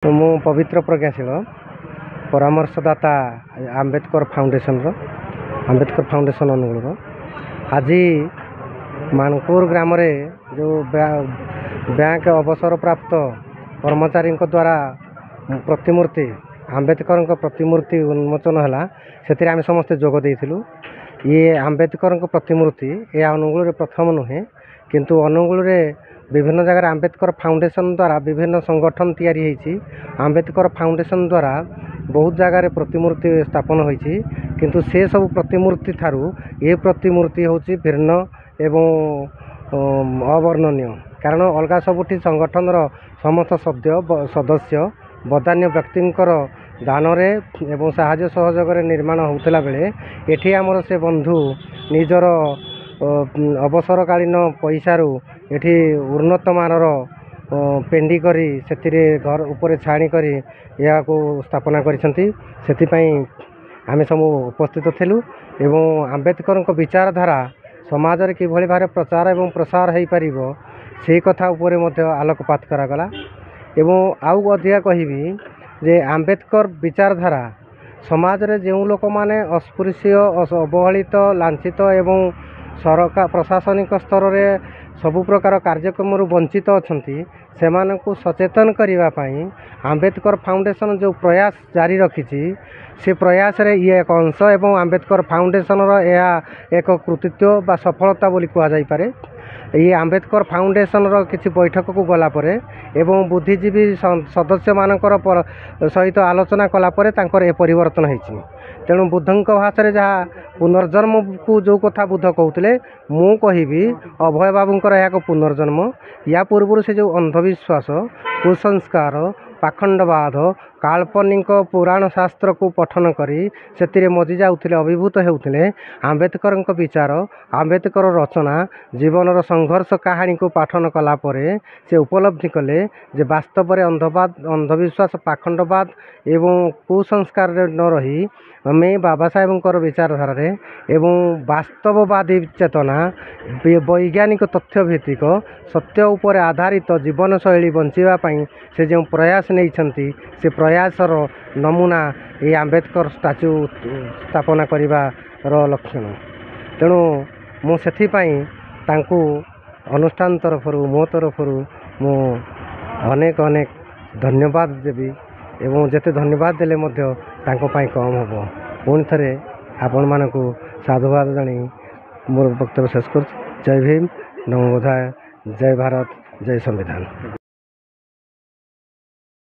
ମୁଁ ପବିତ୍ର ପ୍ରଜ୍ଞାଶୀଳ ପରାମର୍ଶଦାତା ଆମ୍ବେଦକର ଫାଉଣ୍ଡେସନ ଅନୁଗୁଳର ଆଜି ମାନପୁର ଗ୍ରାମରେ ଯେଉଁ ବ୍ୟାଙ୍କ ଅବସରପ୍ରାପ୍ତ କର୍ମଚାରୀଙ୍କ ଦ୍ୱାରା ପ୍ରତିମୂର୍ତ୍ତି ଆମ୍ବେଦକରଙ୍କ ପ୍ରତିମୂର୍ତ୍ତି ଉନ୍ମୋଚନ ହେଲା। ସେଥିରେ ଆମେ ସମସ୍ତେ ଯୋଗ ଦେଇଥିଲୁ। ଇଏ ଆମ୍ବେଦକରଙ୍କ ପ୍ରତିମୂର୍ତ୍ତି ଏହା ଅନୁଗୁଳରେ ପ୍ରଥମ ନୁହେଁ, କିନ୍ତୁ ଅନୁଗୁଳରେ ବିଭିନ୍ନ ଜାଗାରେ ଆମ୍ବେଦକର ଫାଉଣ୍ଡେସନ ଦ୍ୱାରା ବିଭିନ୍ନ ସଂଗଠନ ତିଆରି ହୋଇଛି। ଆମ୍ବେଦକର ଫାଉଣ୍ଡେସନ ଦ୍ୱାରା ବହୁତ ଜାଗାରେ ପ୍ରତିମୂର୍ତ୍ତି ସ୍ଥାପନ ହୋଇଛି, କିନ୍ତୁ ସେ ସବୁ ପ୍ରତିମୂର୍ତ୍ତି ଠାରୁ ଏ ପ୍ରତିମୂର୍ତ୍ତି ହେଉଛି ଭିନ୍ନ ଏବଂ ଅବର୍ଣ୍ଣନୀୟ। କାରଣ ଅଲଗା ସବୁଠି ସଂଗଠନର ସମସ୍ତ ସଦସ୍ୟ ବଦାନ୍ୟ ବ୍ୟକ୍ତିଙ୍କର ଦାନରେ ଏବଂ ସାହାଯ୍ୟ ସହଯୋଗରେ ନିର୍ମାଣ ହେଉଥିଲା ବେଳେ ଏଠି ଆମର ସେ ବନ୍ଧୁ ନିଜର ଅବସରକାଳୀନ ପଇସାରୁ ଏଠି ଉନ୍ନତମାନର ପେଣ୍ଡି କରି ସେଥିରେ ଘର ଉପରେ ଛାଣି କରି ଏହାକୁ ସ୍ଥାପନା କରିଛନ୍ତି। ସେଥିପାଇଁ ଆମେ ସବୁ ଉପସ୍ଥିତ ଥିଲୁ ଏବଂ ଆମ୍ବେଦକରଙ୍କ ବିଚାରଧାରା ସମାଜରେ କିଭଳି ଭାବରେ ପ୍ରଚାର ଏବଂ ପ୍ରସାର ହୋଇପାରିବ ସେହି କଥା ଉପରେ ମଧ୍ୟ ଆଲୋକପାତ କରାଗଲା। ଏବଂ ଆଉ ଅଧିକା କହିବି ଯେ ଆମ୍ବେଦକର ବିଚାରଧାରା ସମାଜରେ ଯେଉଁ ଲୋକମାନେ ଅସ୍ପୃଶ୍ୟ, ଅବହେଳିତ, ଲାଞ୍ଛିତ ଏବଂ ସରକାର ପ୍ରଶାସନିକ ସ୍ତରରେ ସବୁ ପ୍ରକାର କାର୍ଯ୍ୟକ୍ରମରୁ ବଞ୍ଚିତ ଅଛନ୍ତି, ସେମାନଙ୍କୁ ସଚେତନ କରିବା ପାଇଁ ଆମ୍ବେଦକର ଫାଉଣ୍ଡେସନ ଯେଉଁ ପ୍ରୟାସ ଜାରି ରଖିଛି, ସେ ପ୍ରୟାସରେ ଇଏ ଏକ ଅଂଶ ଏବଂ ଆମ୍ବେଦକର ଫାଉଣ୍ଡେସନର ଏହା ଏକ କୃତିତ୍ୱ ବା ସଫଳତା ବୋଲି କୁହାଯାଇପାରେ। ଏହି ଆମ୍ବେଦକର ଫାଉଣ୍ଡେସନର କିଛି ବୈଠକକୁ ଗଲା ପରେ ଏବଂ ବୁଦ୍ଧିଜୀବୀ ସଦସ୍ୟମାନଙ୍କର ସହିତ ଆଲୋଚନା କଲା ପରେ ତାଙ୍କର ଏ ପରିବର୍ତ୍ତନ ହୋଇଛି। ତେଣୁ ବୁଦ୍ଧଙ୍କ ଭାଷାରେ ଯାହା ପୁନର୍ଜନ୍ମକୁ ଯେଉଁ କଥା ବୁଦ୍ଧ କହୁଥିଲେ, ମୁଁ କହିବି ଅଭୟ ବାବୁଙ୍କର ଏହା ଏକ ପୁନର୍ଜନ୍ମ। ୟା ପୂର୍ବରୁ ସେ ଯେଉଁ ଅନ୍ଧବିଶ୍ୱାସ, କୁସଂସ୍କାର, ପାଖଣ୍ଡବାଦ, କାଳ୍ପନିକ ପୁରାଣ ଶାସ୍ତ୍ରକୁ ପଠନ କରି ସେଥିରେ ମଜି ଯାଉଥିଲେ, ଅଭିଭୂତ ହେଉଥିଲେ, ଆମ୍ବେଦକରଙ୍କ ବିଚାର, ଆମ୍ବେଦକର ରଚନା, ଜୀବନର ସଂଘର୍ଷ କାହାଣୀକୁ ପାଠନ କଲା ପରେ ସେ ଉପଲବ୍ଧି କଲେ ଯେ ବାସ୍ତବରେ ଅନ୍ଧବିଶ୍ୱାସ, ପାଖଣ୍ଡବାଦ ଏବଂ କୁସଂସ୍କାରରେ ନ ରହି ଆମେ ବାବା ସାହେବଙ୍କର ବିଚାରଧାରାରେ ଏବଂ ବାସ୍ତବବାଦୀ ଚେତନା, ବୈଜ୍ଞାନିକ ତଥ୍ୟଭିତ୍ତିକ ସତ୍ୟ ଉପରେ ଆଧାରିତ ଜୀବନଶୈଳୀ ବଞ୍ଚିବା ପାଇଁ ସେ ଯେଉଁ ପ୍ରୟାସ ନେଇଛନ୍ତି, ସେ ପ୍ରୟାସର ନମୁନା ଏହି ଆମ୍ବେଦକର ଷ୍ଟାଚ୍ୟୁ ସ୍ଥାପନା କରିବାର ଲକ୍ଷଣ। ତେଣୁ ମୁଁ ସେଥିପାଇଁ ତାଙ୍କୁ ଅନୁଷ୍ଠାନ ତରଫରୁ, ମୋ ତରଫରୁ ମୁଁ ଅନେକ ଧନ୍ୟବାଦ ଦେବି ଏବଂ ଯେତେ ଧନ୍ୟବାଦ ଦେଲେ ମଧ୍ୟ ତାଙ୍କ ପାଇଁ କମ୍ ହେବ। ପୁଣି ଥରେ ଆପଣମାନଙ୍କୁ ସାଧୁବାଦ ଜଣାଇ ମୋର ବକ୍ତବ୍ୟ ଶେଷ କରୁଛି। ଜୟ ଭୀମ, ନମୋ ବୁଦ୍ଧାୟ, ଜୟ ଭାରତ, ଜୟ ସମ୍ବିଧାନ।